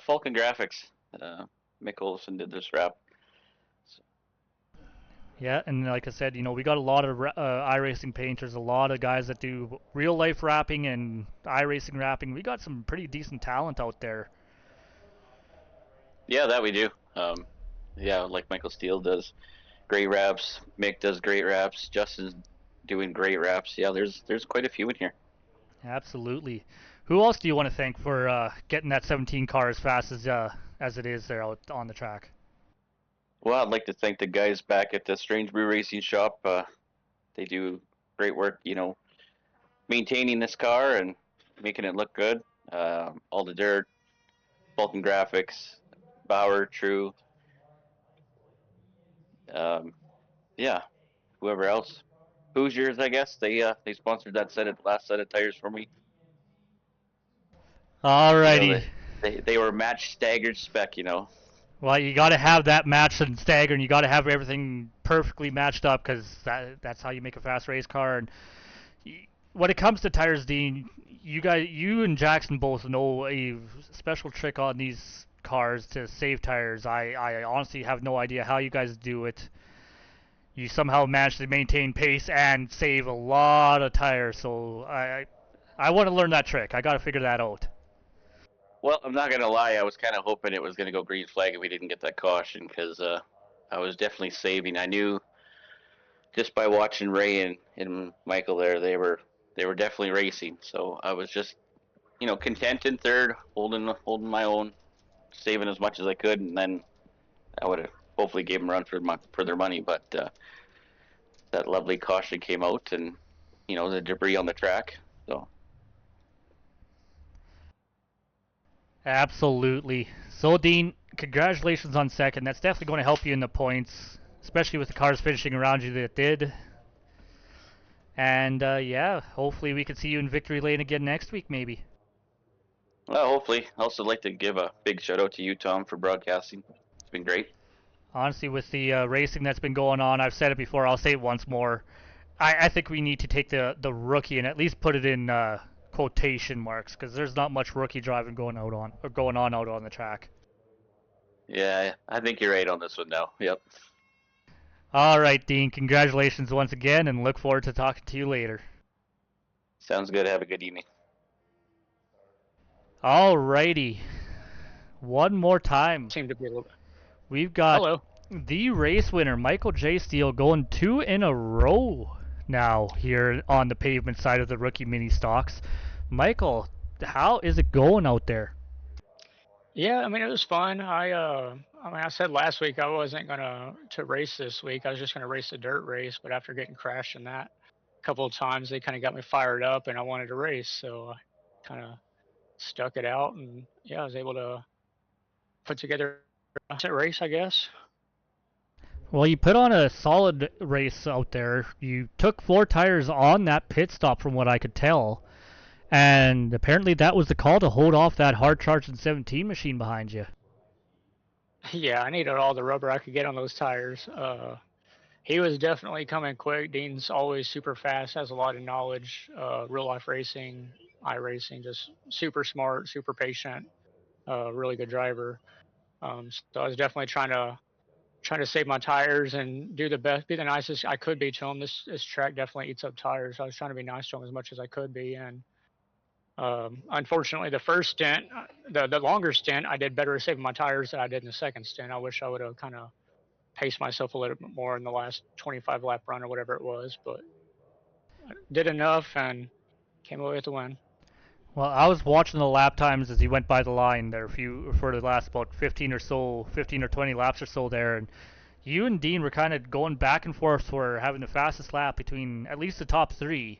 Falcon Graphics. Mick Olson did this wrap. Yeah, and like I said, you know, we got a lot of iRacing painters, a lot of guys that do real life wrapping and iRacing wrapping. We got some pretty decent talent out there. Yeah, that we do. Yeah, like Michael Steele does great wraps. Mick does great wraps. Justin's doing great wraps. Yeah, there's quite a few in here. Absolutely. Who else do you want to thank for getting that 17 car as fast as it is there out on the track? Well, I'd like to thank the guys back at the Strange Brew Racing Shop. They do great work, you know, maintaining this car and making it look good. All the dirt, Vulcan Graphics, Bauer, True. Yeah, whoever else. Hoosiers, I guess. They sponsored that last set of tires for me. Alrighty. You know, they were match staggered spec, you know. Well, you got to have that match and stagger, and you got to have everything perfectly matched up because that's how you make a fast race car. And when it comes to tires, Dean, you and Jackson both know a special trick on these cars to save tires. I honestly have no idea how you guys do it. You somehow manage to maintain pace and save a lot of tires. So I want to learn that trick. I got to figure that out. Well, I'm not gonna lie. I was kind of hoping it was gonna go green flag if we didn't get that caution, because I was definitely saving. I knew just by watching Ray and Michael there, they were definitely racing. So I was just, you know, content in third, holding my own, saving as much as I could, and then I would have hopefully gave them a run for their money. But that lovely caution came out, and you know, the debris on the track. So. Absolutely. So, Dean, congratulations on second. That's definitely going to help you in the points, especially with the cars finishing around you that did. And, yeah, hopefully we can see you in victory lane again next week, maybe. Well, hopefully. I also like to give a big shout out to you, Tom, for broadcasting. It's been great. Honestly, with the racing that's been going on, I've said it before, I'll say it once more. I think we need to take the rookie and at least put it in quotation marks, because there's not much rookie driving going on out on the track. Yeah, I think you're right on this one now. Yep. All right, Dean, congratulations once again, and look forward to talking to you later. Sounds good. Have a good evening. All righty. One more time. Seemed to be a little. We've got Hello. the race winner, Michael J. Steele, going 2 in a row now here on the pavement side of the rookie mini stocks. Michael, how is it going out there? Yeah, I mean it was fun. I said last week I wasn't gonna to race this week. I was just gonna race a dirt race, but after getting crashed in that a couple of times, they kind of got me fired up, and I wanted to race, so I kind of stuck it out, and yeah, I was able to put together a race, I guess. Well, you put on a solid race out there. You took 4 tires on that pit stop, from what I could tell. And apparently that was the call to hold off that hard charging 17 machine behind you. Yeah, I needed all the rubber I could get on those tires. He was definitely coming quick. Dean's always super fast, has a lot of knowledge, real life racing, iRacing, just super smart, super patient, really good driver. So I was definitely trying to save my tires and do the best, be the nicest I could be to him. This track definitely eats up tires. So I was trying to be nice to him as much as I could be, and unfortunately, the first stint, the longer stint, I did better at saving my tires than I did in the second stint. I wish I would have kind of paced myself a little bit more in the last 25 lap run or whatever it was, but I did enough and came away with the win. Well, I was watching the lap times as he went by the line there for the last about 15 or 20 laps or so there, and you and Dean were kind of going back and forth for having the fastest lap between at least the top three.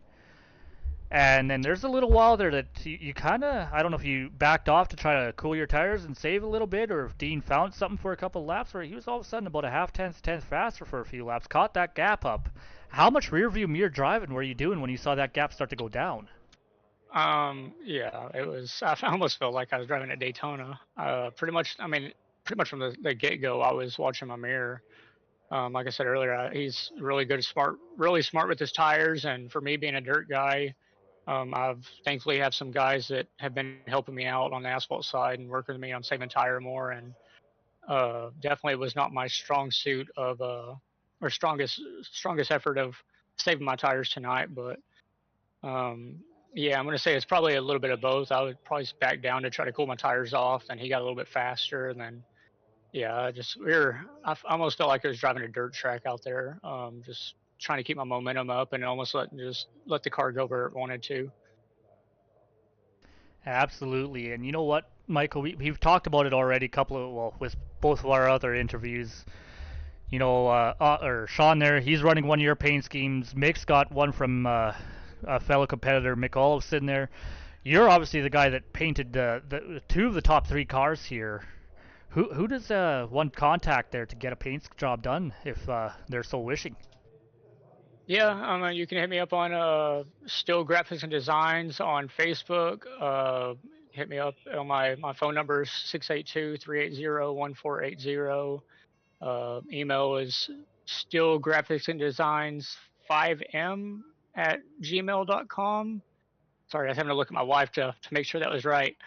And then there's a little while there that you kind of, I don't know if you backed off to try to cool your tires and save a little bit, or if Dean found something for a couple of laps where he was all of a sudden about a half tenth faster for a few laps, caught that gap up. How much rear view mirror driving were you doing when you saw that gap start to go down? Yeah, it was. I almost felt like I was driving at Daytona. Pretty much. I mean, pretty much from the get go, I was watching my mirror. Like I said earlier, he's really good, smart, really smart with his tires. And for me being a dirt guy, I've thankfully have some guys that have been helping me out on the asphalt side and working with me on saving tire more. And definitely was not my strong suit of or strongest effort of saving my tires tonight. But yeah, I'm gonna say it's probably a little bit of both. I would probably back down to try to cool my tires off, and he got a little bit faster, and then yeah, I almost felt like I was driving a dirt track out there, just trying to keep my momentum up and almost let the car go where it wanted to. Absolutely. And you know what, Michael, we've talked about it already a couple of, well, with both of our other interviews. Or Sean there, he's running one of your paint schemes. Mick's got one from a fellow competitor, Mick Olive, sitting there. You're obviously the guy that painted the two of the top three cars here. Who does one contact there to get a paint job done if they're so wishing? Yeah, you can hit me up on Still Graphics and Designs on Facebook. Hit me up on my phone number is 682-380-1480. Email is Still Graphics and Designs 5m at gmail.com. Sorry, I was having to look at my wife to make sure that was right.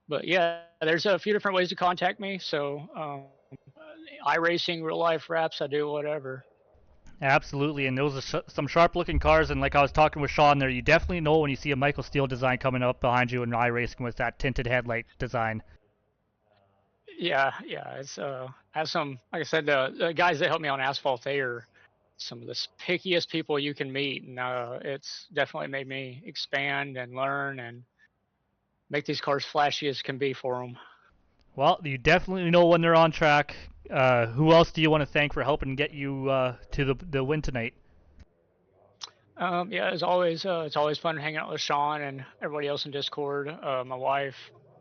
But yeah, there's a few different ways to contact me. So iRacing, real life wraps, I do whatever. Absolutely, and those are some sharp-looking cars. And like I was talking with Sean there, you definitely know when you see a Michael Steele design coming up behind you in iRacing with that tinted headlight design. Yeah, it's have some, like I said, the guys that help me on asphalt, they are some of the pickiest people you can meet, and it's definitely made me expand and learn and make these cars flashy as can be for them. Well, you definitely know when they're on track. Who else do you want to thank for helping get you to the win tonight? Yeah, as always, it's always fun hanging out with Sean and everybody else in Discord. My wife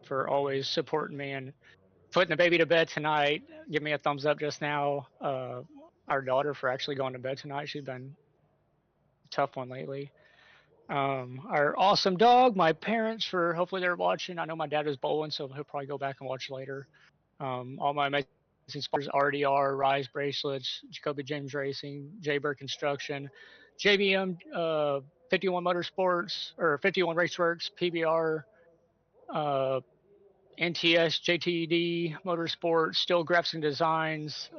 for always supporting me and putting the baby to bed tonight. Give me a thumbs up just now. Our daughter for actually going to bed tonight. She's been a tough one lately. Our awesome dog. My parents for hopefully they're watching. I know my dad was bowling, so he'll probably go back and watch later. All my amazing sponsors: RDR, Rise Bracelets, Jacoby James Racing, Jaybird Construction, JBM, 51 Motorsports or 51 Raceworks, PBR, uh, NTS, JTD Motorsports, Still Graphics and Designs,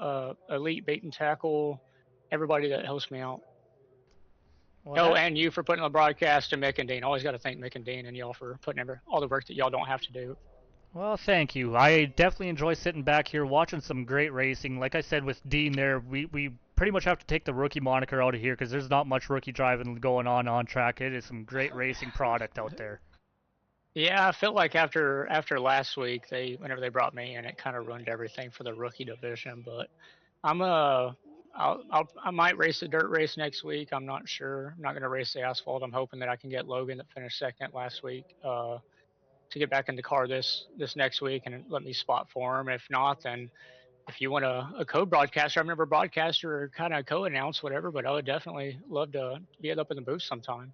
Elite Bait and Tackle, everybody that helps me out. Well, Oh, and you for putting on the broadcast, and Mick and Dean. Always got to thank Mick and Dean and y'all for putting all the work that y'all don't have to do. well, thank you. I definitely enjoy sitting back here watching some great racing. Like I said with Dean there, we pretty much have to take the rookie moniker out of here because there's not much rookie driving going on track. It is some great racing product out there. Yeah, I felt like after last week, whenever they brought me in, it kind of ruined everything for the rookie division. But I'm I might race a dirt race next week. I'm not sure. I'm not going to race the asphalt. I'm hoping that I can get Logan that finished second last week. to get back in the car this next week and let me spot for him. If not, then if you want a co-broadcaster, I've never broadcast or kind of co-announce whatever, but I would definitely love to get up in the booth sometime.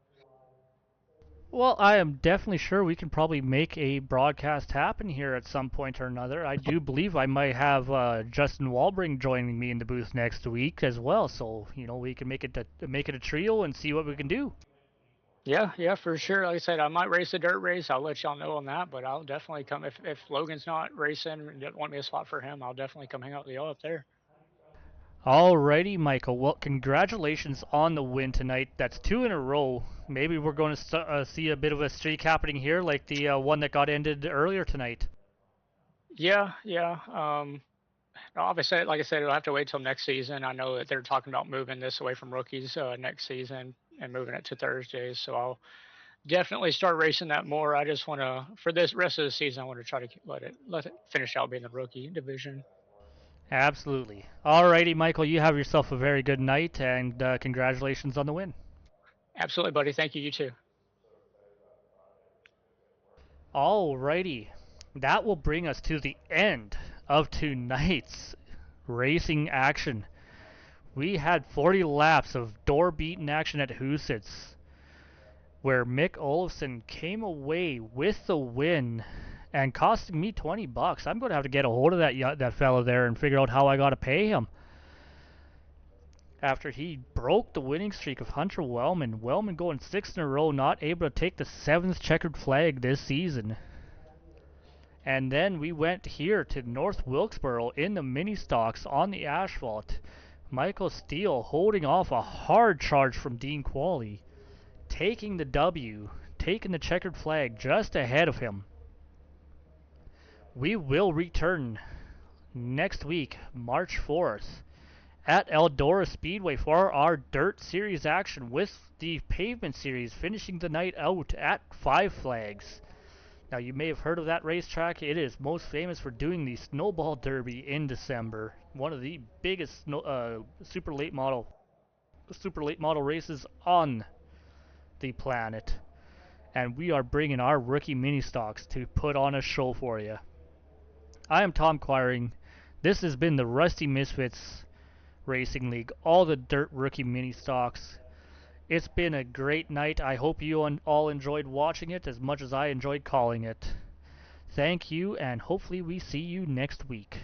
Well, I am definitely sure we can probably make a broadcast happen here at some point or another. I do believe I might have Justin Walbring joining me in the booth next week as well. So we can make it a trio and see what we can do. Yeah, yeah, for sure. Like I said, I might race a dirt race. I'll let y'all know on that, but I'll definitely come if Logan's not racing and doesn't want me to spot for him. I'll definitely come hang out with y'all up there. Alrighty, Michael. Well, congratulations on the win tonight. That's 2 in a row. Maybe we're going to see a bit of a streak happening here, like the one that got ended earlier tonight. Yeah, yeah. Obviously, like I said, it'll have to wait till next season. I know that they're talking about moving this away from rookies next season and moving it to Thursdays. So I'll definitely start racing that more. I just want to, for this rest of the season, I want to try to let it finish out being the rookie division. Absolutely. Alrighty, Michael. You have yourself a very good night, and congratulations on the win. Absolutely, buddy. Thank you. You too. Alrighty. That will bring us to the end of tonight's racing action. We had 40 laps of door-beaten action at Huset's, where Mick Olofsson came away with the win and costing me $20. I'm going to have to get a hold of that fella there and figure out how I got to pay him. After he broke the winning streak of Hunter Wellman. Wellman going 6 in a row, not able to take the 7th checkered flag this season. And then we went here to North Wilkesboro in the mini stocks on the asphalt. Michael Steele holding off a hard charge from Dean Qualley, taking the W, taking the checkered flag just ahead of him. We will return next week, March 4th, at Eldora Speedway for our Dirt Series action, with the Pavement Series finishing the night out at Five Flags. Now, you may have heard of that racetrack. It is most famous for doing the Snowball Derby in December, one of the biggest super late model races on the planet. And we are bringing our rookie mini stocks to put on a show for you. I am Tom Quiring. This has been the Rusty Misfits Racing League, all the dirt rookie mini stocks. It's been a great night. I hope you all enjoyed watching it as much as I enjoyed calling it. Thank you, and hopefully we see you next week.